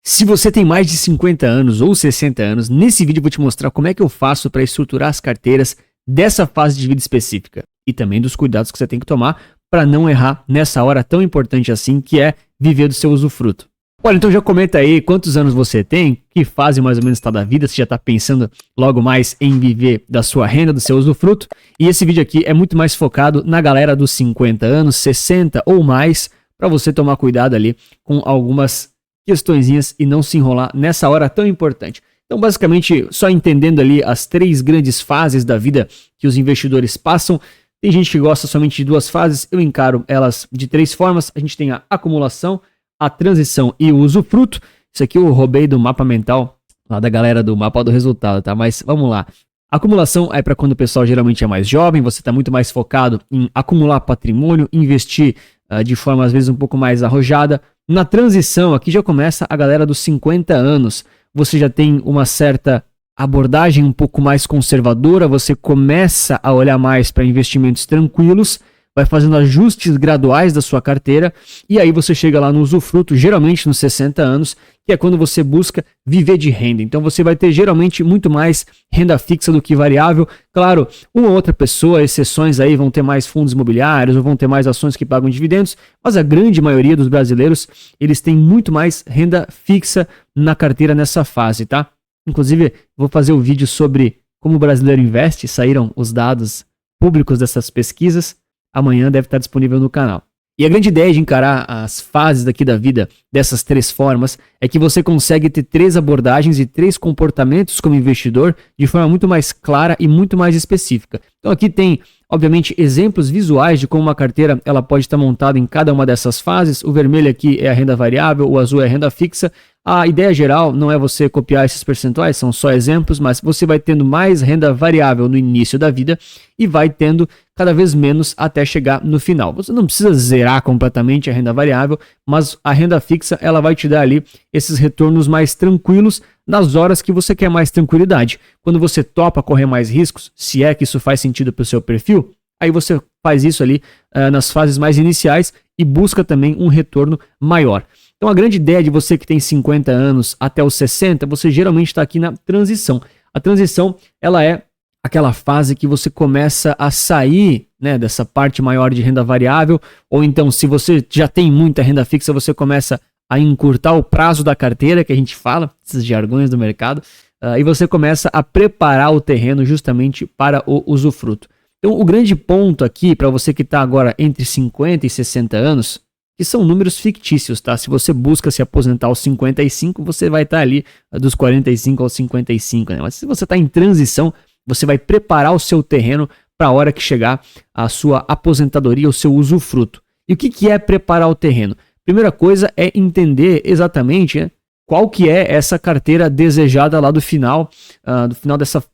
Se você tem mais de 50 anos ou 60 anos, nesse vídeo eu vou te mostrar como é que eu faço para estruturar as carteiras dessa fase de vida específica e também dos cuidados que você tem que tomar para não errar nessa hora tão importante assim que é viver do seu usufruto. Olha, então já comenta aí quantos anos você tem, que fase mais ou menos está da vida, se já está pensando logo mais em viver da sua renda, do seu usufruto. E esse vídeo aqui é muito mais focado na galera dos 50 anos, 60 ou mais, para você tomar cuidado ali com algumas questõezinhas e não se enrolar nessa hora tão importante. Então, basicamente, só entendendo ali as 3 grandes fases da vida que os investidores passam. Tem gente que gosta somente de 2 fases, eu encaro elas de 3 formas. A gente tem a acumulação, a transição e o usufruto. Isso aqui eu roubei do mapa mental, lá da galera do mapa do resultado, tá? Mas vamos lá. Acumulação é para quando o pessoal geralmente é mais jovem, você está muito mais focado em acumular patrimônio, investir de forma às vezes um pouco mais arrojada. Na transição, aqui já começa a galera dos 50 anos. Você já tem uma certa abordagem um pouco mais conservadora, você começa a olhar mais para investimentos tranquilos, vai fazendo ajustes graduais da sua carteira e aí você chega lá no usufruto, geralmente nos 60 anos, que é quando você busca viver de renda. Então você vai ter geralmente muito mais renda fixa do que variável. Claro, uma ou outra pessoa, exceções aí, vão ter mais fundos imobiliários ou vão ter mais ações que pagam dividendos, mas a grande maioria dos brasileiros, eles têm muito mais renda fixa na carteira nessa fase, tá? Inclusive, vou fazer um vídeo sobre como o brasileiro investe, saíram os dados públicos dessas pesquisas. Amanhã deve estar disponível no canal. E a grande ideia de encarar as fases daqui da vida dessas 3 formas é que você consegue ter 3 abordagens e 3 comportamentos como investidor de forma muito mais clara e muito mais específica. Então aqui tem, obviamente, exemplos visuais de como uma carteira ela pode estar montada em cada uma dessas fases. O vermelho aqui é a renda variável, o azul é a renda fixa. A ideia geral não é você copiar esses percentuais, são só exemplos, mas você vai tendo mais renda variável no início da vida e vai tendo cada vez menos até chegar no final. Você não precisa zerar completamente a renda variável, mas a renda fixa ela vai te dar ali esses retornos mais tranquilos nas horas que você quer mais tranquilidade. Quando você topa correr mais riscos, se é que isso faz sentido para o seu perfil, aí você faz isso ali nas fases mais iniciais e busca também um retorno maior. Então a grande ideia de você que tem 50 anos até os 60, você geralmente está aqui na transição. A transição ela é aquela fase que você começa a sair, né, dessa parte maior de renda variável, ou então se você já tem muita renda fixa, você começa a encurtar o prazo da carteira, que a gente fala, esses jargões do mercado, e você começa a preparar o terreno justamente para o usufruto. Então o grande ponto aqui, para você que está agora entre 50 e 60 anos, que são números fictícios, tá? Se você busca se aposentar aos 55, você vai estar ali dos 45 aos 55, né? Mas se você está em transição, você vai preparar o seu terreno para a hora que chegar a sua aposentadoria, o seu usufruto. E o que é preparar o terreno? Primeira coisa é entender exatamente, né, qual que é essa carteira desejada lá do final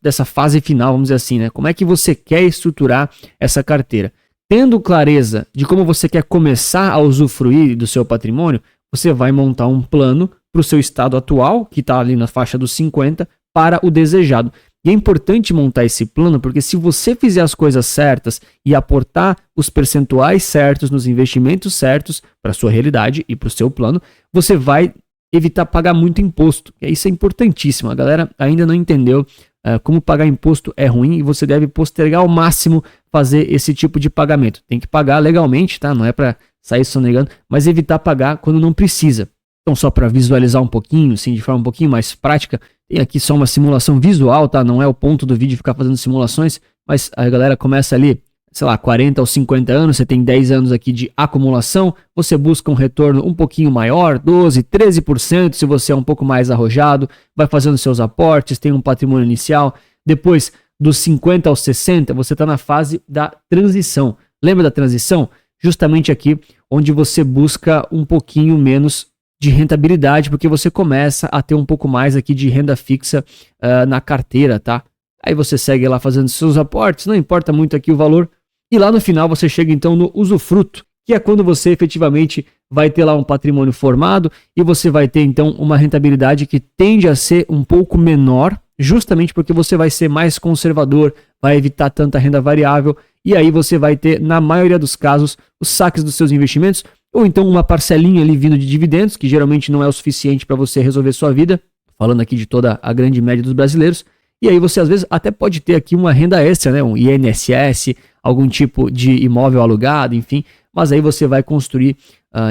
dessa fase final, vamos dizer assim, né? Como é que você quer estruturar essa carteira? Tendo clareza de como você quer começar a usufruir do seu patrimônio, você vai montar um plano para o seu estado atual, que está ali na faixa dos 50, para o desejado. E é importante montar esse plano, porque se você fizer as coisas certas e aportar os percentuais certos nos investimentos certos para a sua realidade e para o seu plano, você vai evitar pagar muito imposto. E isso é importantíssimo. A galera ainda não entendeu como pagar imposto é ruim e você deve postergar ao máximo fazer esse tipo de pagamento. Tem que pagar legalmente, tá? Não é para sair sonegando, mas evitar pagar quando não precisa. Então, só para visualizar um pouquinho, assim, de forma um pouquinho mais prática, tem aqui só uma simulação visual, tá? Não é o ponto do vídeo ficar fazendo simulações, mas a galera começa ali, sei lá, 40 ou 50 anos, você tem 10 anos aqui de acumulação, você busca um retorno um pouquinho maior, 12, 13%, se você é um pouco mais arrojado, vai fazendo seus aportes, tem um patrimônio inicial. Depois, dos 50 aos 60, você está na fase da transição. Lembra da transição? Justamente aqui, onde você busca um pouquinho menos de rentabilidade, porque você começa a ter um pouco mais aqui de renda fixa na carteira, tá? Aí você segue lá fazendo seus aportes, não importa muito aqui o valor, e lá no final você chega então no usufruto, que é quando você efetivamente vai ter lá um patrimônio formado e você vai ter então uma rentabilidade que tende a ser um pouco menor, justamente porque você vai ser mais conservador, vai evitar tanta renda variável, e aí você vai ter, na maioria dos casos, os saques dos seus investimentos ou então uma parcelinha ali vindo de dividendos, que geralmente não é o suficiente para você resolver sua vida, falando aqui de toda a grande média dos brasileiros. E aí você às vezes até pode ter aqui uma renda extra, né? Um INSS, algum tipo de imóvel alugado, enfim. Mas aí você vai construir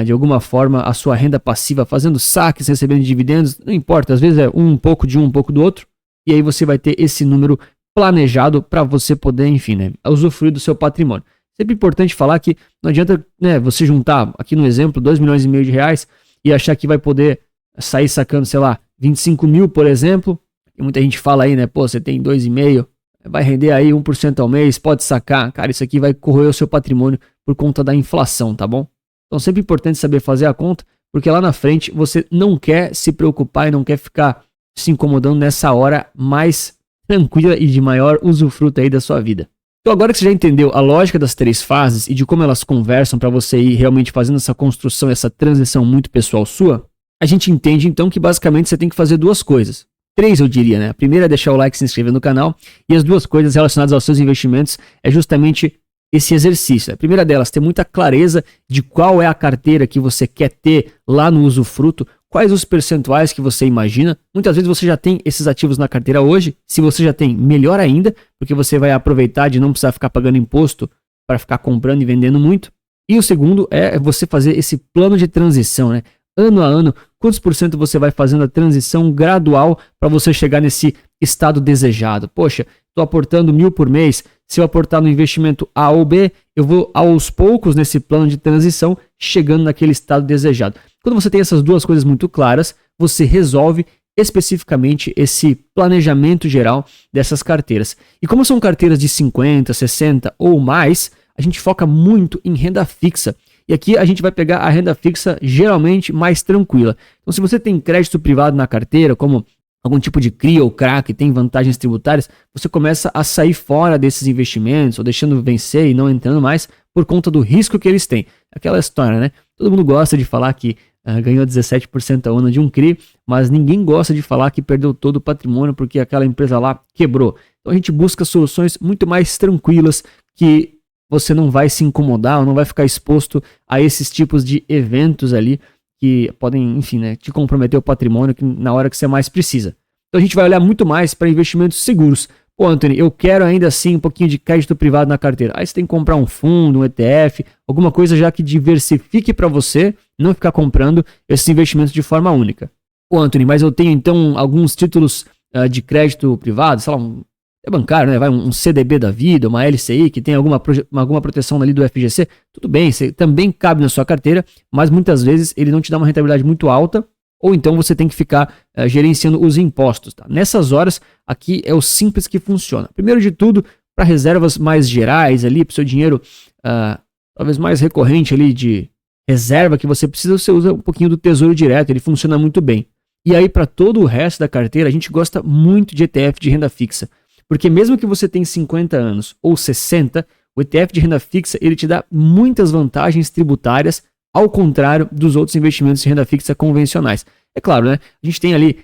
de alguma forma a sua renda passiva, fazendo saques, recebendo dividendos, não importa, às vezes é um pouco de um pouco do outro. E aí você vai ter esse número planejado para você poder, enfim, né, usufruir do seu patrimônio. Sempre importante falar que não adianta, né, você juntar, aqui no exemplo, 2,5 milhões de reais e achar que vai poder sair sacando, sei lá, 25 mil, por exemplo. E muita gente fala aí, né, pô, você tem 2,5, vai render aí 1% ao mês, pode sacar. Cara, isso aqui vai corroer o seu patrimônio por conta da inflação, tá bom? Então sempre importante saber fazer a conta, porque lá na frente você não quer se preocupar e não quer ficar se incomodando nessa hora mais tranquila e de maior usufruto aí da sua vida. Então agora que você já entendeu a lógica das 3 fases e de como elas conversam para você ir realmente fazendo essa construção, essa transição muito pessoal sua, a gente entende então que basicamente você tem que fazer 2 coisas. 3 eu diria, né? A primeira é deixar o like e se inscrever no canal, e as 2 coisas relacionadas aos seus investimentos é justamente esse exercício. A primeira delas, ter muita clareza de qual é a carteira que você quer ter lá no usufruto, quais os percentuais que você imagina. Muitas vezes você já tem esses ativos na carteira hoje. Se você já tem, melhor ainda, porque você vai aproveitar de não precisar ficar pagando imposto para ficar comprando e vendendo muito. E o segundo é você fazer esse plano de transição, né? Ano a ano, quantos por cento você vai fazendo a transição gradual para você chegar nesse estado desejado? Poxa, estou aportando 1.000 por mês, se eu aportar no investimento A ou B, eu vou aos poucos nesse plano de transição chegando naquele estado desejado. Quando você tem essas 2 coisas muito claras, você resolve especificamente esse planejamento geral dessas carteiras. E como são carteiras de 50, 60 ou mais, a gente foca muito em renda fixa. E aqui a gente vai pegar a renda fixa geralmente mais tranquila. Então se você tem crédito privado na carteira, como algum tipo de CRI ou CRA que tem vantagens tributárias, você começa a sair fora desses investimentos ou deixando vencer e não entrando mais por conta do risco que eles têm. Aquela história, né? Todo mundo gosta de falar que ganhou 17% ao ano de um CRI, mas ninguém gosta de falar que perdeu todo o patrimônio porque aquela empresa lá quebrou. Então a gente busca soluções muito mais tranquilas que você não vai se incomodar ou não vai ficar exposto a esses tipos de eventos ali que podem, enfim, né, te comprometer o patrimônio na hora que você mais precisa. Então a gente vai olhar muito mais para investimentos seguros. Pô, Anthony, eu quero ainda assim um pouquinho de crédito privado na carteira. Aí você tem que comprar um fundo, um ETF, alguma coisa já que diversifique para você não ficar comprando esses investimentos de forma única. Pô, Anthony, mas eu tenho então alguns títulos de crédito privado, sei lá, é bancário, né? Vai um CDB da vida, uma LCI que tem alguma proteção ali do FGC, tudo bem, você também cabe na sua carteira, mas muitas vezes ele não te dá uma rentabilidade muito alta, ou então você tem que ficar gerenciando os impostos. Tá? Nessas horas, aqui é o simples que funciona. Primeiro de tudo, para reservas mais gerais ali, para o seu dinheiro talvez mais recorrente ali de reserva que você precisa, você usa um pouquinho do Tesouro Direto, ele funciona muito bem. E aí para todo o resto da carteira, a gente gosta muito de ETF de renda fixa. Porque mesmo que você tenha 50 anos ou 60, o ETF de renda fixa ele te dá muitas vantagens tributárias, ao contrário dos outros investimentos de renda fixa convencionais. É claro, né? A gente tem ali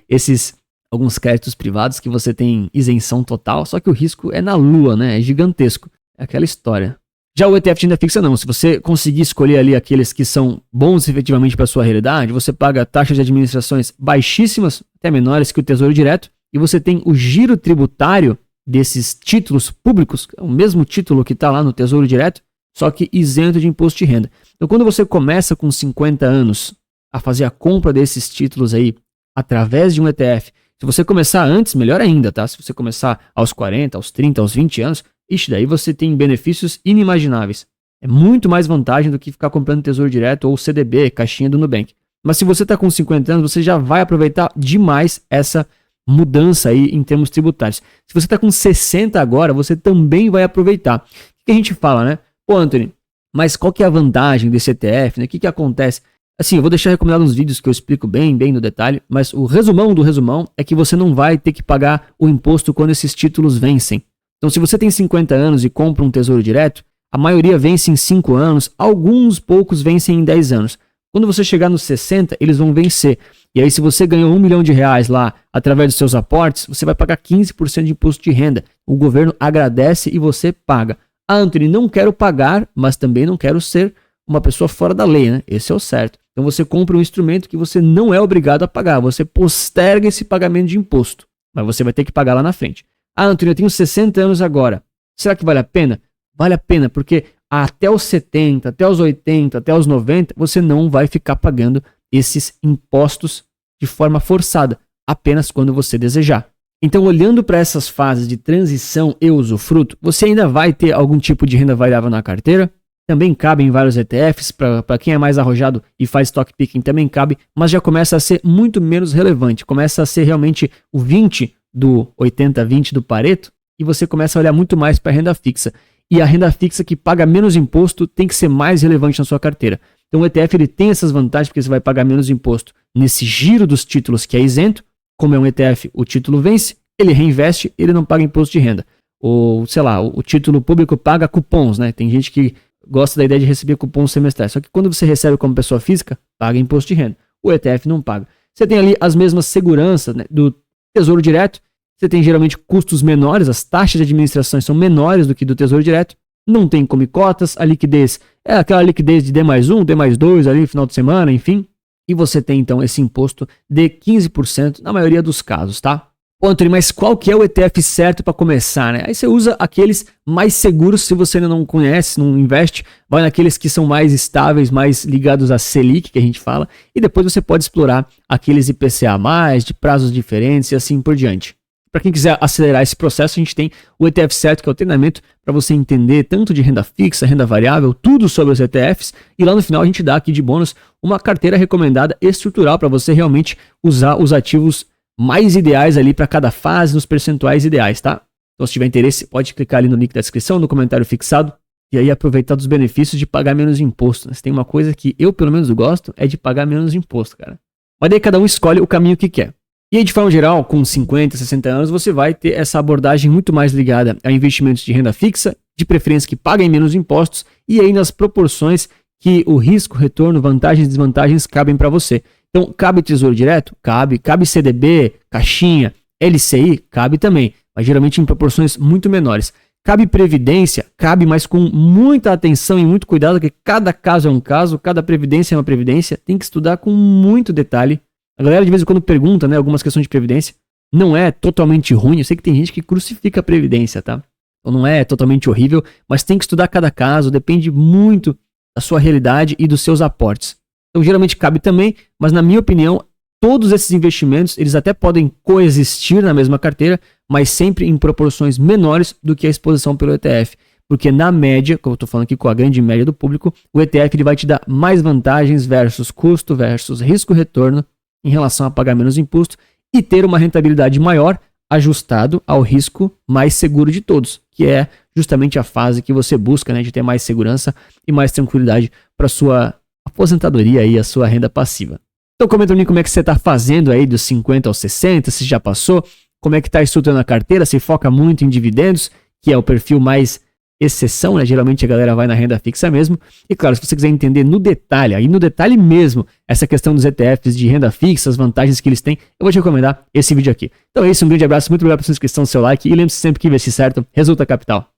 alguns créditos privados que você tem isenção total, só que o risco é na lua, né? É gigantesco. É aquela história. Já o ETF de renda fixa não. Se você conseguir escolher ali aqueles que são bons efetivamente para a sua realidade, você paga taxas de administrações baixíssimas, até menores que o Tesouro Direto, e você tem o giro tributário desses títulos públicos, o mesmo título que está lá no Tesouro Direto, só que isento de imposto de renda. Então, quando você começa com 50 anos a fazer a compra desses títulos aí através de um ETF, se você começar antes, melhor ainda, tá? Se você começar aos 40, aos 30, aos 20 anos, daí você tem benefícios inimagináveis. É muito mais vantagem do que ficar comprando Tesouro Direto ou CDB, caixinha do Nubank. Mas se você está com 50 anos, você já vai aproveitar demais essa mudança aí em termos tributários. Se você está com 60 agora, você também vai aproveitar. O que a gente fala, né? Pô, Anthony, mas qual que é a vantagem desse ETF, né? O que acontece? Assim, eu vou deixar recomendado uns vídeos que eu explico bem no detalhe, mas o resumão do resumão é que você não vai ter que pagar o imposto quando esses títulos vencem. Então, se você tem 50 anos e compra um Tesouro Direto, a maioria vence em 5 anos, alguns poucos vencem em 10 anos. Quando você chegar nos 60, eles vão vencer. E aí, se você ganhou R$1 milhão lá através dos seus aportes, você vai pagar 15% de imposto de renda. O governo agradece e você paga. Ah, Anthony, não quero pagar, mas também não quero ser uma pessoa fora da lei, né? Esse é o certo. Então você compra um instrumento que você não é obrigado a pagar, você posterga esse pagamento de imposto, mas você vai ter que pagar lá na frente. Ah, Antônio, eu tenho 60 anos agora. Será que vale a pena? Vale a pena, porque até os 70, até os 80, até os 90, você não vai ficar pagando esses impostos de forma forçada, apenas quando você desejar. Então, olhando para essas fases de transição e usufruto, você ainda vai ter algum tipo de renda variável na carteira. Também cabe em vários ETFs, para quem é mais arrojado e faz stock picking também cabe, mas já começa a ser muito menos relevante. Começa a ser realmente o 20 do 80-20 do Pareto, e você começa a olhar muito mais para a renda fixa. E a renda fixa que paga menos imposto tem que ser mais relevante na sua carteira. Então o ETF ele tem essas vantagens porque você vai pagar menos imposto nesse giro dos títulos que é isento. Como é um ETF, o título vence, ele reinveste, ele não paga imposto de renda. Ou, sei lá, o título público paga cupons, né? Tem gente que gosta da ideia de receber cupons semestrais. Só que quando você recebe como pessoa física, paga imposto de renda. O ETF não paga. Você tem ali as mesmas seguranças, né, do Tesouro Direto. Você tem geralmente custos menores, as taxas de administração são menores do que do Tesouro Direto. Não tem come cotas, a liquidez é aquela liquidez de D+1, D+2 ali no final de semana, enfim. E você tem então esse imposto de 15% na maioria dos casos, tá? Ô, Antônio, mas qual que é o ETF certo para começar, né? Aí você usa aqueles mais seguros, se você ainda não conhece, não investe, vai naqueles que são mais estáveis, mais ligados à Selic, que a gente fala, e depois você pode explorar aqueles IPCA+, de prazos diferentes e assim por diante. Para quem quiser acelerar esse processo, a gente tem o ETF certo, que é o treinamento para você entender tanto de renda fixa, renda variável, tudo sobre os ETFs, e lá no final a gente dá aqui de bônus uma carteira recomendada estrutural para você realmente usar os ativos mais ideais ali para cada fase, nos percentuais ideais, tá? Então, se tiver interesse, pode clicar ali no link da descrição, no comentário fixado, e aí aproveitar dos benefícios de pagar menos imposto. Se tem uma coisa que eu, pelo menos, gosto, é de pagar menos imposto, cara. Mas daí cada um escolhe o caminho que quer. E aí, de forma geral, com 50, 60 anos, você vai ter essa abordagem muito mais ligada a investimentos de renda fixa, de preferência que paguem menos impostos, e aí nas proporções que o risco, retorno, vantagens e desvantagens cabem para você. Então, cabe Tesouro Direto? Cabe. Cabe CDB, Caixinha, LCI? Cabe também, mas geralmente em proporções muito menores. Cabe Previdência? Cabe, mas com muita atenção e muito cuidado, porque cada caso é um caso, cada previdência é uma previdência, tem que estudar com muito detalhe. A galera de vez em quando pergunta, né, algumas questões de previdência. Não é totalmente ruim, eu sei que tem gente que crucifica a previdência, tá? Então não é totalmente horrível, mas tem que estudar cada caso, depende muito da sua realidade e dos seus aportes. Então geralmente cabe também, mas na minha opinião, todos esses investimentos, eles até podem coexistir na mesma carteira, mas sempre em proporções menores do que a exposição pelo ETF. Porque na média, como eu estou falando aqui com a grande média do público, o ETF ele vai te dar mais vantagens versus custo, versus risco-retorno em relação a pagar menos imposto e ter uma rentabilidade maior ajustado ao risco mais seguro de todos, que é justamente a fase que você busca, né, de ter mais segurança e mais tranquilidade para sua aposentadoria e a sua renda passiva. Então comenta pra mim como é que você está fazendo aí dos 50 aos 60, se já passou, como é que está estruturando a carteira, se foca muito em dividendos, que é o perfil mais exceção, né? Geralmente a galera vai na renda fixa mesmo. E claro, se você quiser entender no detalhe, aí no detalhe mesmo, essa questão dos ETFs de renda fixa, as vantagens que eles têm, eu vou te recomendar esse vídeo aqui. Então é isso, um grande abraço, muito obrigado pela sua inscrição, seu like e lembre-se sempre que investir certo resulta capital.